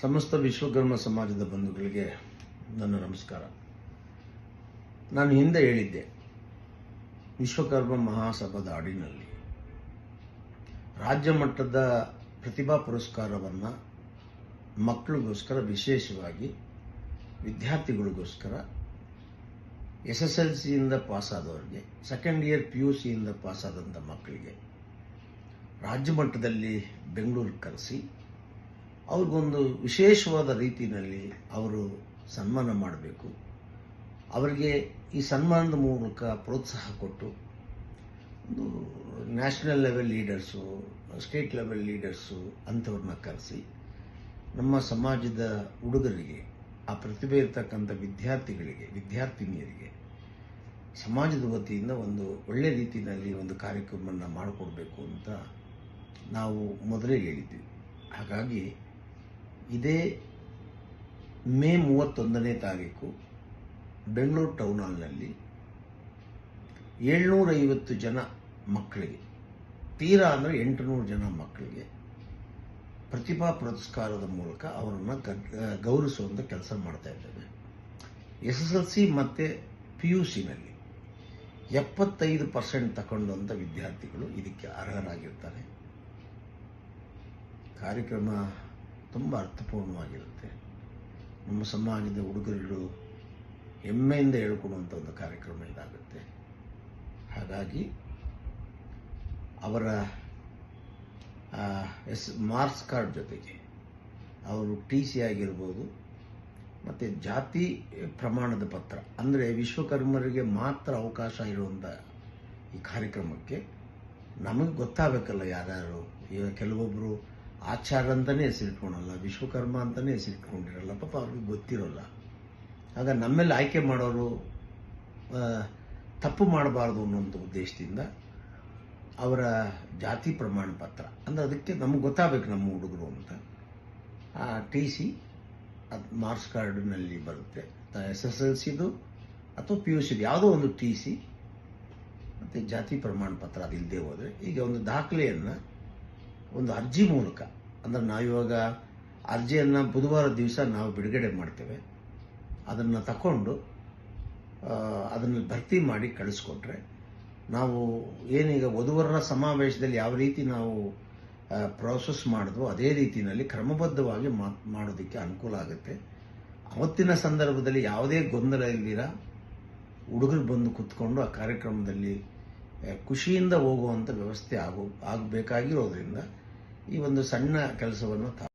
ಸಮಸ್ತ ವಿಶ್ವಕರ್ಮ ಸಮಾಜದ ಬಂಧುಗಳಿಗೆ ನನ್ನ ನಮಸ್ಕಾರ. ನಾನು ಹಿಂದೆ ಹೇಳಿದ್ದೆ, ವಿಶ್ವಕರ್ಮ ಮಹಾಸಭಾದ ಅಡಿನಲ್ಲಿ ರಾಜ್ಯ ಮಟ್ಟದ ಪ್ರತಿಭಾ ಪುರಸ್ಕಾರವನ್ನು ಮಕ್ಕಳಿಗೋಸ್ಕರ, ವಿಶೇಷವಾಗಿ ವಿದ್ಯಾರ್ಥಿಗಳಿಗೋಸ್ಕರ, SSLCಯಿಂದ ಪಾಸಾದವರಿಗೆ, ಸೆಕೆಂಡ್ ಇಯರ್ PUCಯಿಂದ ಪಾಸಾದಂಥ ಮಕ್ಕಳಿಗೆ ರಾಜ್ಯ ಮಟ್ಟದಲ್ಲಿ ಬೆಂಗಳೂರಿಗೆ ಕರೆಸಿ ಅವ್ರಿಗೊಂದು ವಿಶೇಷವಾದ ರೀತಿಯಲ್ಲಿ ಅವರು ಸನ್ಮಾನ ಮಾಡಬೇಕು. ಅವರಿಗೆ ಈ ಸನ್ಮಾನದ ಮೂಲಕ ಪ್ರೋತ್ಸಾಹ ಕೊಟ್ಟು ಒಂದು national level leaders, state level leaders ಅಂಥವ್ರನ್ನ ಕರೆಸಿ ನಮ್ಮ ಸಮಾಜದ ಹುಡುಗರಿಗೆ, ಆ ಪ್ರತಿಭೆ ಇರತಕ್ಕಂಥ ವಿದ್ಯಾರ್ಥಿಗಳಿಗೆ, ವಿದ್ಯಾರ್ಥಿನಿಯರಿಗೆ ಸಮಾಜದ ವತಿಯಿಂದ ಒಂದು ಒಳ್ಳೆ ರೀತಿಯಲ್ಲಿ ಒಂದು ಕಾರ್ಯಕ್ರಮವನ್ನು ಮಾಡಿಕೊಡ್ಬೇಕು ಅಂತ ನಾವು ಮೊದಲೇ ಹೇಳಿದ್ವಿ. ಹಾಗಾಗಿ ಇದೇ ಮೇ 31ನೇ ತಾರೀಕು ಬೆಂಗಳೂರು ಟೌನ್ ಹಾಲ್ನಲ್ಲಿ 750 ಜನ ಮಕ್ಕಳಿಗೆ, ತೀರಾ ಅಂದರೆ 800 ಜನ ಮಕ್ಕಳಿಗೆ ಪ್ರತಿಭಾ ಪುರಸ್ಕಾರದ ಮೂಲಕ ಅವರನ್ನು ಗೌರವಿಸುವಂಥ ಕೆಲಸ ಮಾಡ್ತಾ ಇದ್ದೇವೆ. SSLC ಮತ್ತು PUCನಲ್ಲಿ 75% ತಗೊಂಡಂಥ ವಿದ್ಯಾರ್ಥಿಗಳು ಇದಕ್ಕೆ ಅರ್ಹರಾಗಿರ್ತಾರೆ. ಕಾರ್ಯಕ್ರಮ ತುಂಬ ಅರ್ಥಪೂರ್ಣವಾಗಿರುತ್ತೆ. ನಮ್ಮ ಸಮಾಜದ ಹುಡುಗರುಗಳು ಹೆಮ್ಮೆಯಿಂದ ಹೇಳ್ಕೊಡುವಂಥ ಒಂದು ಕಾರ್ಯಕ್ರಮ ಇದಾಗುತ್ತೆ. ಹಾಗಾಗಿ ಅವರ ಮಾರ್ಕ್ಸ್ ಕಾರ್ಡ್ ಜೊತೆಗೆ ಅವರು TC ಆಗಿರ್ಬೋದು ಮತ್ತು ಜಾತಿ ಪ್ರಮಾಣದ ಪತ್ರ, ಅಂದರೆ ವಿಶ್ವಕರ್ಮರಿಗೆ ಮಾತ್ರ ಅವಕಾಶ ಇರುವಂಥ ಈ ಕಾರ್ಯಕ್ರಮಕ್ಕೆ ನಮಗೆ ಗೊತ್ತಾಗಬೇಕಲ್ಲ ಯಾರ್ಯಾರು. ಈಗ ಕೆಲವೊಬ್ಬರು ಆಚಾರ ಅಂತಲೇ ಹೆಸರಿಟ್ಕೊಳಲ್ಲ, ವಿಶ್ವಕರ್ಮ ಅಂತಲೇ ಹೆಸರಿಟ್ಕೊಂಡಿರಲ್ಲ, ಪಾಪ ಅವ್ರಿಗೆ ಗೊತ್ತಿರೋಲ್ಲ. ಆಗ ನಮ್ಮೆಲ್ಲ ಆಯ್ಕೆ ಮಾಡೋರು ತಪ್ಪು ಮಾಡಬಾರ್ದು ಅನ್ನೋಂಥ ಉದ್ದೇಶದಿಂದ ಅವರ ಜಾತಿ ಪ್ರಮಾಣ ಪತ್ರ, ಅಂದರೆ ಅದಕ್ಕೆ ನಮಗೆ ಗೊತ್ತಾಗಬೇಕು ನಮ್ಮ ಹುಡುಗರು ಅಂತ, ಆ TC ಅದು ಮಾರ್ಕ್ಸ್ ಕಾರ್ಡ್ನಲ್ಲಿ ಬರುತ್ತೆ. SSLCದು ಅಥವಾ PUCದು ಯಾವುದೋ ಒಂದು TC ಮತ್ತು ಜಾತಿ ಪ್ರಮಾಣ ಪತ್ರ ಅದು ಇಲ್ಲದೆ ಹೋದರೆ, ಈಗ ಒಂದು ದಾಖಲೆಯನ್ನು ಒಂದು ಅರ್ಜಿ ಮೂಲಕ, ಅಂದರೆ ನಾವಿವಾಗ ಅರ್ಜಿಯನ್ನು ಬುಧವಾರ ದಿವಸ ನಾವು ಬಿಡುಗಡೆ ಮಾಡ್ತೇವೆ, ಅದನ್ನು ತಗೊಂಡು ಅದನ್ನು ಭರ್ತಿ ಮಾಡಿ ಕಳಿಸ್ಕೊಟ್ರೆ, ನಾವು ಏನೀಗ ವಧುವರರ ಸಮಾವೇಶದಲ್ಲಿ ಯಾವ ರೀತಿ ನಾವು ಪ್ರೋಸೆಸ್ ಮಾಡಿದ್ವೋ ಅದೇ ರೀತಿಯಲ್ಲಿ ಕ್ರಮಬದ್ಧವಾಗಿ ಮಾಡೋದಕ್ಕೆ ಅನುಕೂಲ ಆಗುತ್ತೆ. ಅವತ್ತಿನ ಸಂದರ್ಭದಲ್ಲಿ ಯಾವುದೇ ಗೊಂದಲ ಇಲ್ದಿರ ಹುಡುಗರು ಬಂದು ಕೂತ್ಕೊಂಡು ಆ ಕಾರ್ಯಕ್ರಮದಲ್ಲಿ ಖುಷಿಯಿಂದ ಹೋಗುವಂಥ ವ್ಯವಸ್ಥೆ ಆಗಬೇಕಾಗಿರೋದ್ರಿಂದ ಈ ಒಂದು ಸಣ್ಣ ಕೆಲಸವನ್ನು